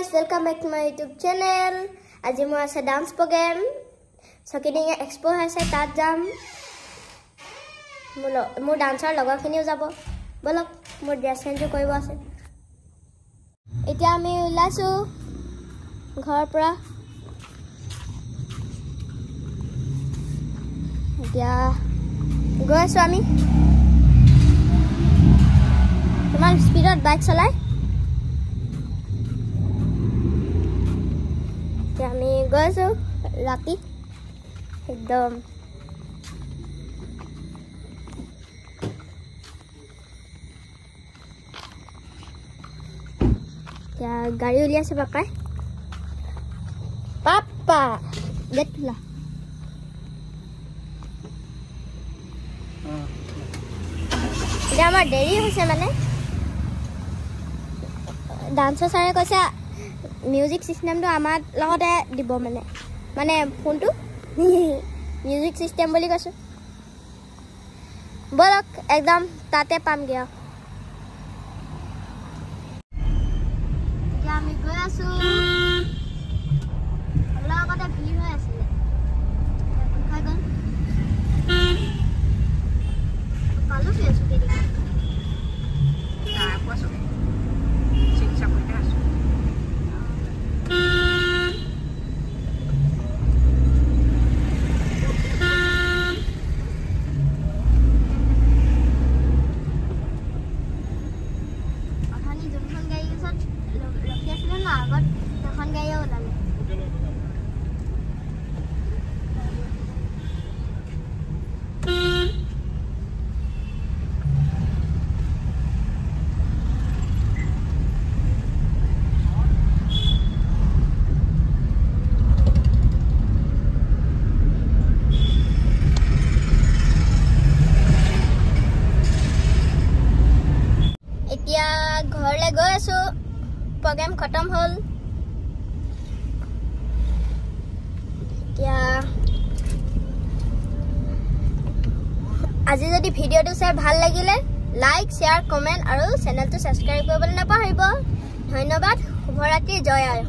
guys, welcome back to my YouTube channel. Aji mo ase dance program. Sakini expo ase tat jam. Mo dancer logor khiniu jabo. Bolok mo dress change koibo ase. Etia ami ulaisu ghor pura. Etia goisu ami. Tuman speed bike chalai. আমি গৈছো ৰাতি একদম ya গাড়ী উলিয়াছে পাপাই papa দেখলা এটা আমাৰ দেৰি হৈছে মানে ডান্সাৰ সাৰে কৈছে music system to amar logote dibo mane phone to music system boli kosu bolok ekdam tate pam gaya ya mi goya su logote bhi hoy asile khagon kalu fesu ke dikha ta paso siksa punya घर ले गए सो programme खत्म whole क्या আজি যদি ভিডিওটো চাই ভাল লাগিলে লাইক শেয়ার কমেন্ট আৰু চেনেলটো সাবস্ক্ৰাইব কৰিবলৈ নাপাহৰিব ধন্যবাদ শুভৰাত্ৰি জয় আই